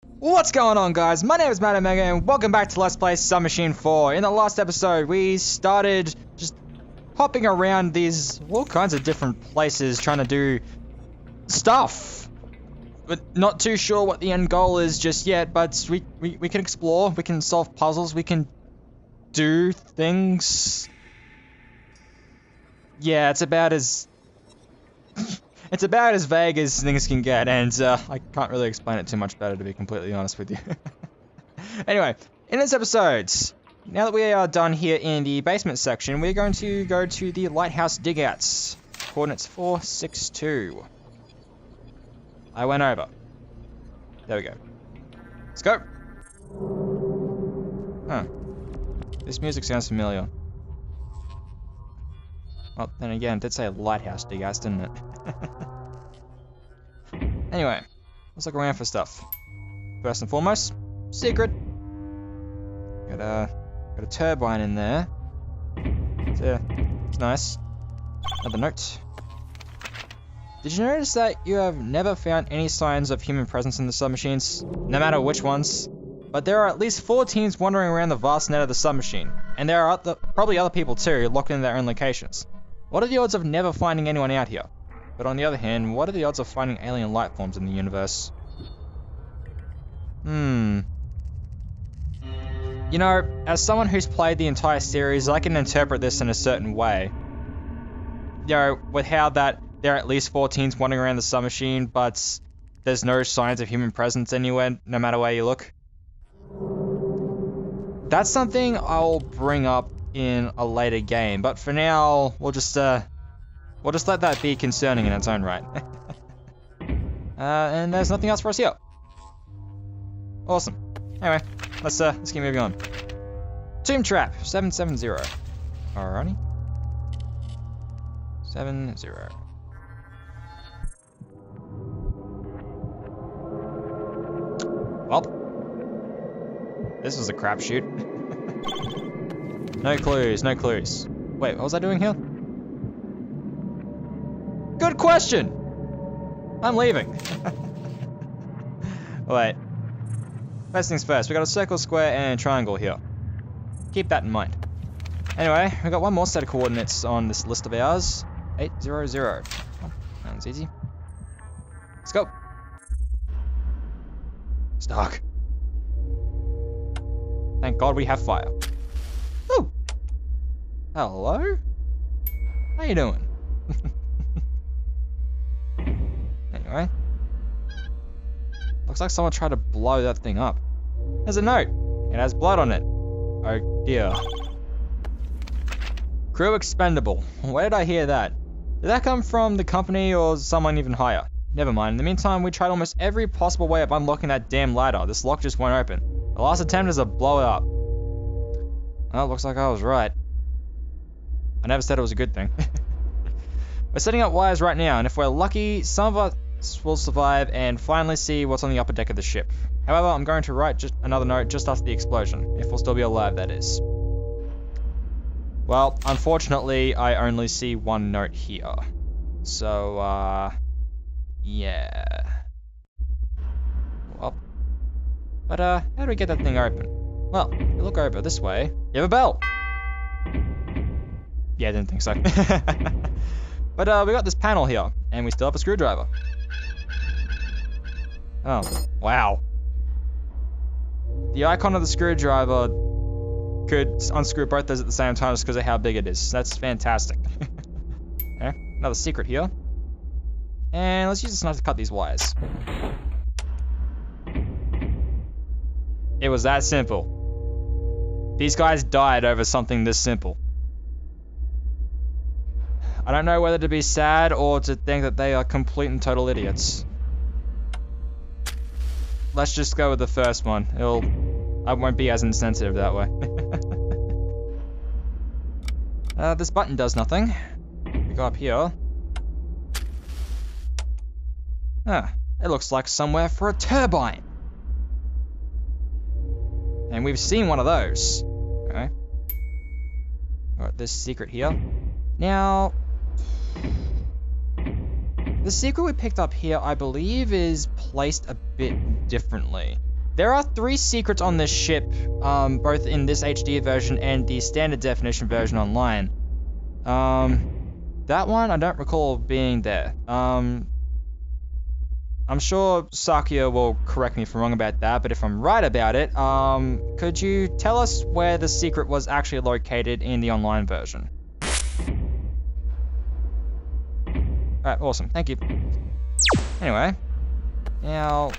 What's going on, guys? My name is Matt Omega and welcome back to Let's Play Submachine 4. In the last episode, we started just hopping around these all kinds of different places trying to do stuff. But not too sure what the end goal is just yet, but we can explore, we can solve puzzles, we can do things. Yeah, it's about as... It's about as vague as things can get, and I can't really explain it too much better, to be completely honest with you. Anyway, in this episode, now that we are done here in the basement section, we're going to go to the Lighthouse digouts. Coordinates 462. I went over. There we go. Let's go! Huh. This music sounds familiar. Well, then again, it did say Lighthouse digouts, didn't it? Anyway, let's look around for stuff. First and foremost, secret. Got a turbine in there. It's nice. Another note. Did you notice that you have never found any signs of human presence in the submachines? No matter which ones. But there are at least 4 teams wandering around the vast net of the submachine. And there are probably other people too, locked in their own locations. What are the odds of never finding anyone out here? But on the other hand, what are the odds of finding alien life forms in the universe? You know, as someone who's played the entire series, I can interpret this in a certain way. You know, with how that there are at least 4 teams wandering around the submachine, but there's no signs of human presence anywhere, no matter where you look. That's something I'll bring up in a later game, but for now, we'll just let that be concerning in its own right. And there's nothing else for us here. Awesome. Anyway, let's keep moving on. Tomb Trap 770. Alrighty. 70. Well, this was a crapshoot. No clues, no clues. Wait, what was I doing here? Good question! I'm leaving. Wait. First things first, we got a circle, square, and triangle here. Keep that in mind. Anyway, we got one more set of coordinates on this list of ours. 800. Oh, sounds easy. Let's go. It's dark. Thank God we have fire. Oh! Hello? How you doing? Anyway. Looks like someone tried to blow that thing up. There's a note. It has blood on it. Oh dear. Crew expendable. Where did I hear that? Did that come from the company or someone even higher? Never mind. In the meantime, we tried almost every possible way of unlocking that damn ladder. This lock just won't open. The last attempt is to blow it up. Well, it looks like I was right. I never said it was a good thing. We're setting up wires right now, and if we're lucky, some of us will survive and finally see what's on the upper deck of the ship. However, I'm going to write just another note just after the explosion, if we'll still be alive, that is. Well, unfortunately, I only see one note here. So, yeah. Well, but, how do we get that thing open? Well, if you look over this way, you have a bell. Yeah, I didn't think so. But we got this panel here, and we still have a screwdriver. Oh, wow. The icon of the screwdriver could unscrew both those at the same time just because of how big it is. That's fantastic. Okay, another secret here. And let's use this knife to cut these wires. It was that simple. These guys died over something this simple. I don't know whether to be sad or to think that they are complete and total idiots. Let's just go with the first one. I won't be as insensitive that way. This button does nothing. We go up here. Ah, it looks like somewhere for a turbine. And we've seen one of those. Okay. Got this secret here. Now, the secret we picked up here, I believe, is placed a bit differently. There are 3 secrets on this ship, both in this HD version and the standard definition version online. That one I don't recall being there. I'm sure Sakia will correct me if I'm wrong about that, but if I'm right about it, could you tell us where the secret was actually located in the online version? Alright, awesome, thank you. Anyway, now,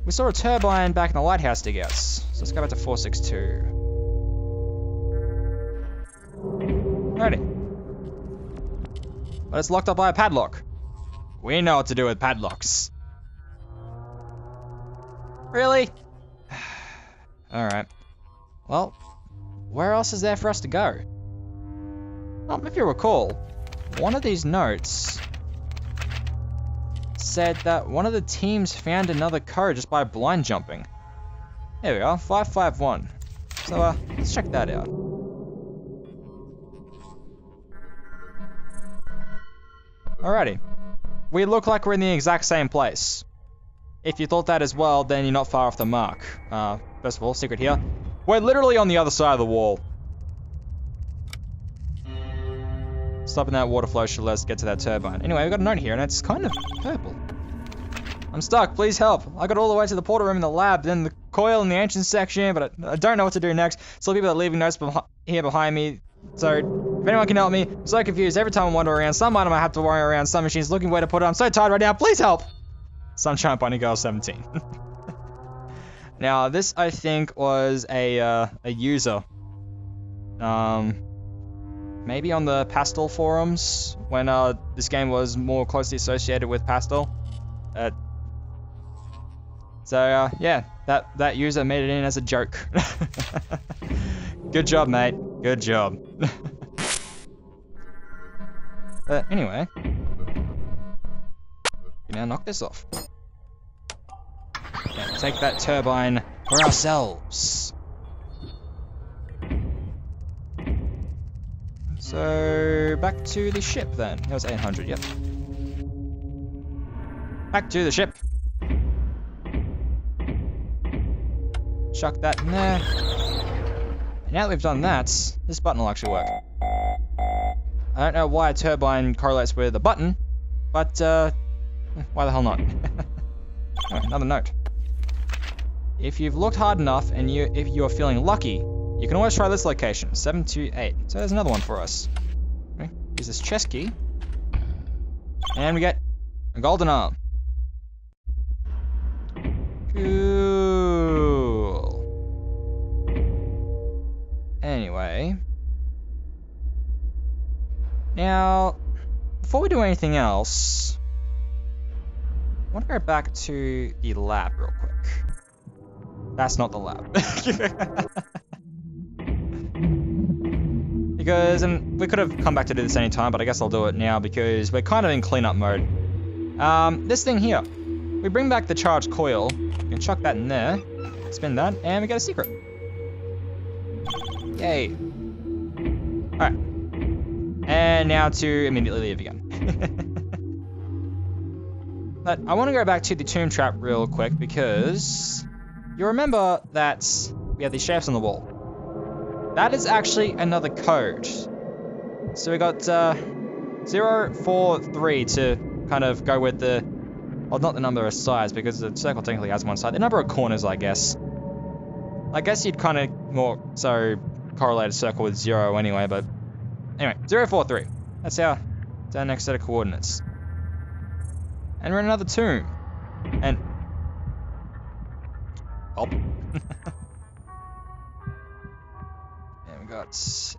we saw a turbine back in the Lighthouse digouts, so let's go back to 462. Alrighty. But it's locked up by a padlock. We know what to do with padlocks. Really? Alright. Well, where else is there for us to go? If you recall, one of these notes said that one of the teams found another code just by blind jumping. There we are, 551. So, let's check that out. Alrighty. We look like we're in the exact same place. If you thought that as well, then you're not far off the mark. First of all, secret here. We're literally on the other side of the wall. Stopping that water flow should let us get to that turbine. Anyway, we've got a note here, and it's kind of purple. I'm stuck, please help. I got all the way to the portal room in the lab, then the coil in the ancient section, but I don't know what to do next. So people are leaving notes here behind me. So, if anyone can help me, I'm so confused. Every time I wander around, some item I have to worry around, some machine's looking where to put it. I'm so tired right now, please help! Sunshine Bunny Girl 17. Now, this, I think, was a user. Maybe on the Pastel forums, when this game was more closely associated with Pastel. Yeah, that user made it in as a joke. Good job, mate. Good job. But anyway, we now knock this off. Yeah, take that turbine for ourselves. So, back to the ship then. That was 800, yep. Back to the ship. Chuck that in there. And now that we've done that, this button will actually work. I don't know why a turbine correlates with a button, but why the hell not? Oh, another note. If you've looked hard enough and if you are feeling lucky, you can always try this location, 728. So there's another one for us. Okay. Use this chest key. And we get a golden arm. Cool. Anyway. Now, before we do anything else, I want to go back to the lab real quick. That's not the lab. Because, and we could have come back to do this any time, but I guess I'll do it now because we're kind of in cleanup mode. This thing here. We bring back the charged coil. We can chuck that in there. Spin that, and we get a secret. Yay. Alright. And now to immediately leave again. But I want to go back to the tomb trap real quick because you remember that we have these shafts on the wall. That is actually another code. So we got 043 to kind of go with the, well, not the number of sides because the circle technically has one side. The number of corners, I guess. I guess you'd kind of more so correlate a circle with 0 anyway, but anyway, 043. That's our next set of coordinates. And we're in another tomb. And oh. And we got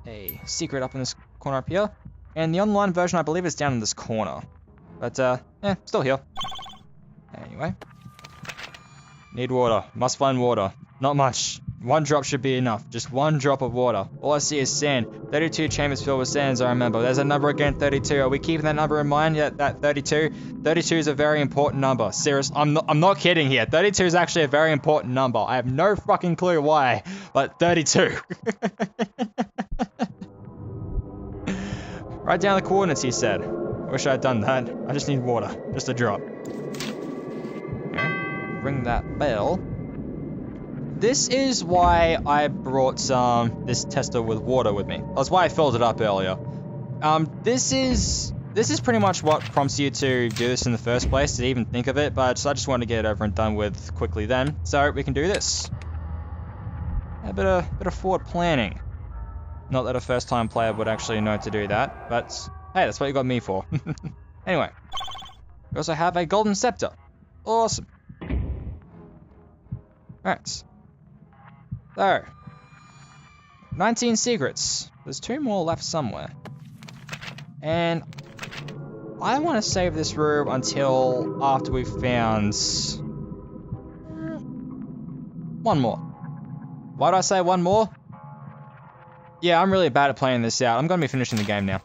a secret up in this corner up here. And the online version, I believe, is down in this corner. But, still here. Anyway. Need water. Must find water. Not much. 1 drop should be enough. Just 1 drop of water. All I see is sand. 32 chambers filled with sand, as I remember. There's a number again, 32. Are we keeping that number in mind? Yeah, that 32? 32 is a very important number. Serious. I'm not kidding here. 32 is actually a very important number. I have no fucking clue why, but 32. Write down the coordinates, he said. I wish I had done that. I just need water. Just a drop. Okay. Ring that bell. this is why I brought this tester with water with me. That's why I filled it up earlier. This is pretty much what prompts you to do this in the first place, to even think of it, but I just wanted to get it over and done with quickly then, so we can do this. A bit of forward planning. Not that a first-time player would actually know to do that, but hey, that's what you got me for. Anyway, we also have a golden scepter. Awesome. Alright. So, 19 secrets. There's 2 more left somewhere. And I want to save this room until after we've found 1 more. Why do I say 1 more? Yeah, I'm really bad at playing this out. I'm going to be finishing the game now.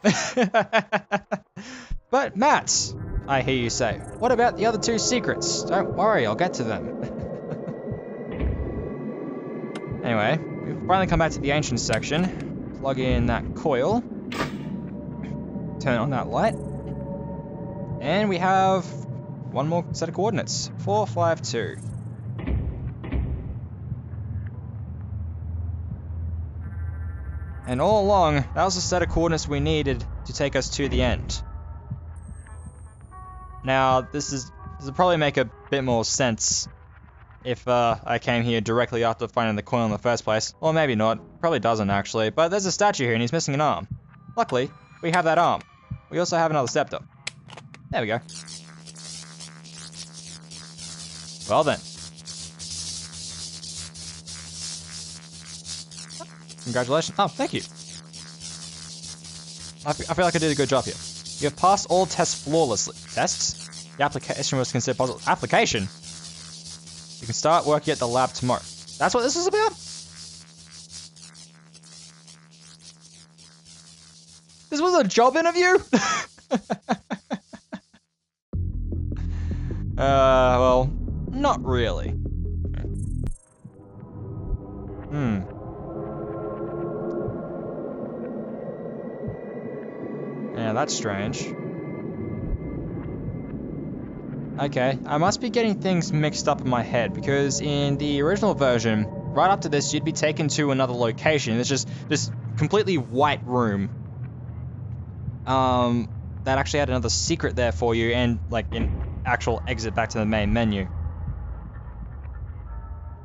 But Matt, I hear you say, what about the other 2 secrets? Don't worry, I'll get to them. Anyway, we've finally come back to the ancient section. Plug in that coil. Turn on that light. And we have 1 more set of coordinates. 4, 5, 2. And all along, that was the set of coordinates we needed to take us to the end. Now, this will probably make a bit more sense if I came here directly after finding the coil in the first place. Or maybe not. Probably doesn't, actually. But there's a statue here and he's missing an arm. Luckily, we have that arm. We also have another scepter. There we go. Well then. Congratulations. Oh, thank you. I feel like I did a good job here. You have passed all tests flawlessly. Tests? The application was considered positive. Application? You can start working at the lab tomorrow. That's what this is about? This was a job interview? Well, not really. Yeah, that's strange. Okay, I must be getting things mixed up in my head, because in the original version, right after this, you'd be taken to another location. It's just this completely white room. That actually had another secret there for you, and like an actual exit back to the main menu.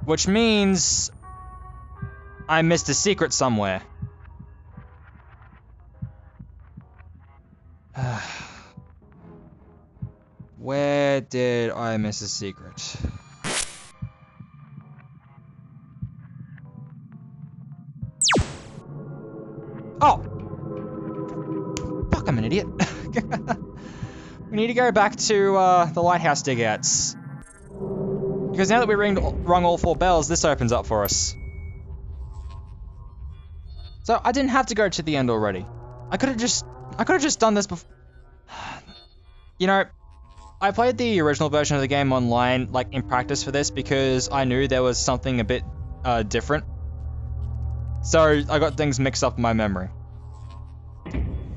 Which means I missed a secret somewhere. Where did I miss a secret? Oh! Fuck, I'm an idiot. We need to go back to the Lighthouse digouts. Because now that we rung all 4 bells, this opens up for us. So I didn't have to go to the end already. I could have just done this before. You know, I played the original version of the game online, like in practice for this, because I knew there was something a bit different. So I got things mixed up in my memory.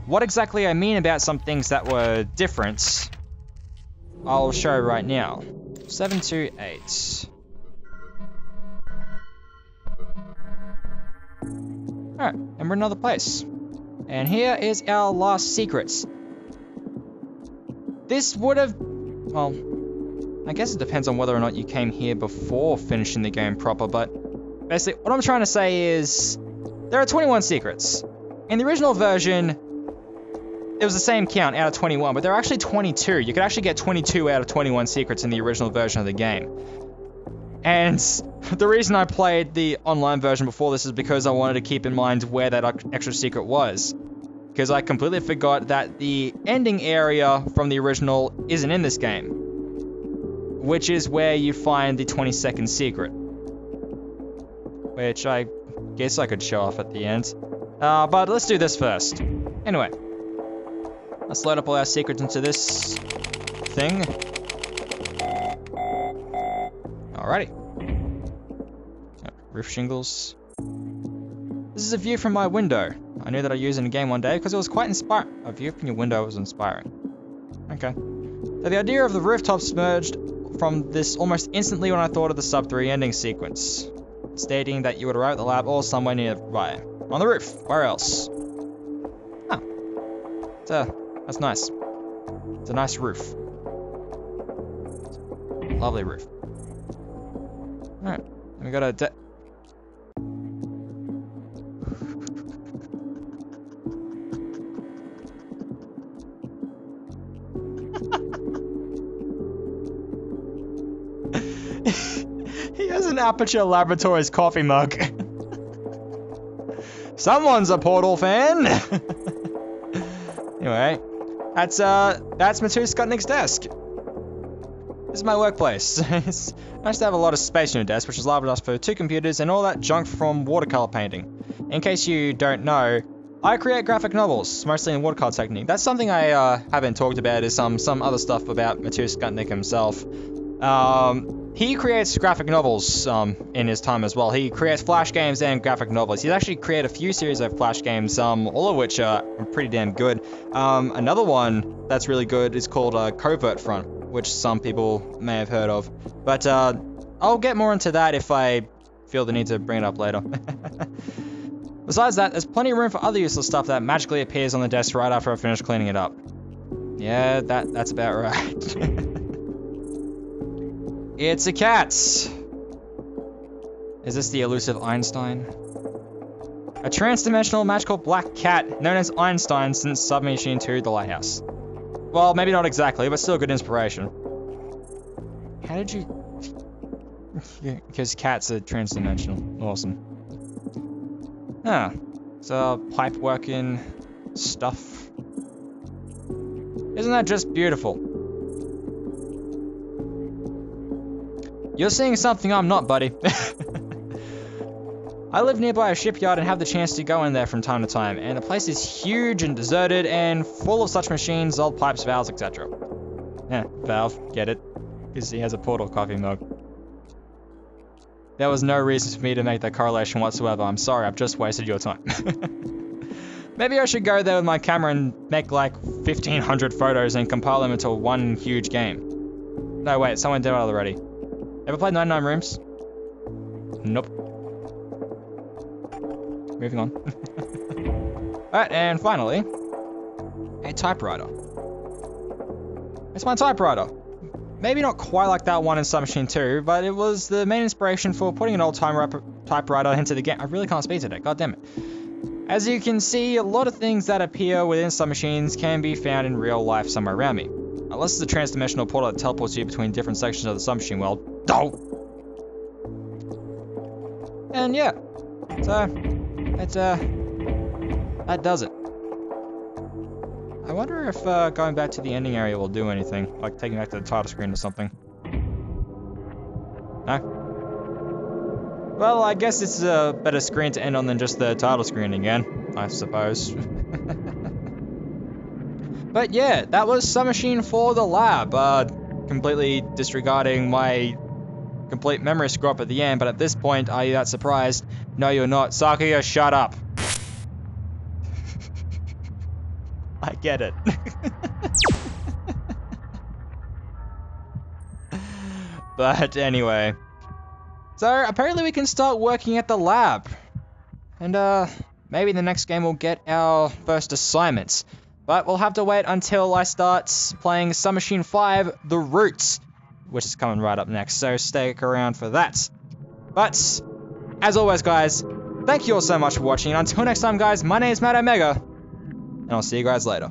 What exactly I mean about some things that were different, I'll show right now. 728. Alright, and we're in another place. And here is our last secret. This would have... well, I guess it depends on whether or not you came here before finishing the game proper, but basically what I'm trying to say is there are 21 secrets. In the original version, it was the same count out of 21, but there are actually 22. You could actually get 22 out of 21 secrets in the original version of the game. And the reason I played the online version before this is because I wanted to keep in mind where that extra secret was. Because I completely forgot that the ending area from the original isn't in this game. Which is where you find the 22nd secret. Which I guess I could show off at the end. But let's do this first. Anyway. Let's load up all our secrets into this thing. Alrighty. Roof shingles. This is a view from my window. I knew that I'd use it in a game one day because it was quite inspiring. A view from your window was inspiring. Okay. So the idea of the rooftops emerged from this almost instantly when I thought of the sub 3 ending sequence. stating that you would arrive at the lab or somewhere nearby. On the roof. Where else? Huh. That's nice. It's a nice roof. Lovely roof. Alright. We got a He has an Aperture Laboratories coffee mug. Someone's a Portal fan. Anyway, that's Matu Skutnik's desk. This is my workplace. It's nice to have a lot of space on your desk, which is large enough for 2 computers and all that junk from watercolor painting. In case you don't know, I create graphic novels, mostly in watercolor technique. That's something I haven't talked about, is some other stuff about Matu Skutnik himself. He creates graphic novels in his time as well. He creates Flash games and graphic novels. He's actually created a few series of Flash games, all of which are pretty damn good. Another one that's really good is called Covert Front, which some people may have heard of. But I'll get more into that if I feel the need to bring it up later. Besides that, there's plenty of room for other useless stuff that magically appears on the desk right after I finish cleaning it up. Yeah, that's about right. It's a cat! Is this the elusive Einstein? A trans-dimensional magical black cat known as Einstein since Submachine 2, The Lighthouse. Well, maybe not exactly, but still a good inspiration. How did you... Because cats are trans-dimensional. Awesome. Ah, so pipe working stuff. Isn't that just beautiful? You're seeing something I'm not, buddy. I live nearby a shipyard and have the chance to go in there from time to time, and the place is huge and deserted and full of such machines, old pipes, valves, etc. Yeah, valve, get it? Because he has a Portal coffee mug. There was no reason for me to make that correlation whatsoever. I'm sorry, I've just wasted your time. Maybe I should go there with my camera and make like 1,500 photos and compile them into one huge game. No, wait, someone did it already. Ever played 99 Rooms? Nope. Moving on. Alright, and finally, a typewriter. It's my typewriter. Maybe not quite like that one in Submachine 2, but it was the main inspiration for putting an old typewriter into the game. I really can't speak today, god damn it. As you can see, a lot of things that appear within submachines can be found in real life somewhere around me. Unless it's a trans-dimensional portal that teleports you between different sections of the submachine world. Oh! And yeah, so, that does it. I wonder if going back to the ending area will do anything, like taking back to the title screen or something. No? Well, I guess it's a better screen to end on than just the title screen again, I suppose. But yeah, that was Submachine for the lab. Completely disregarding my complete memory screw up at the end, but at this point, are you that surprised? No, you're not. Sakuya, shut up. I get it. But anyway. So, apparently we can start working at the lab. And, maybe the next game we'll get our first assignments. But we'll have to wait until I start playing Submachine 5, The Roots, which is coming right up next, so stick around for that. But, as always, guys, thank you all so much for watching. Until next time, guys, my name is Matt Omega, and I'll see you guys later.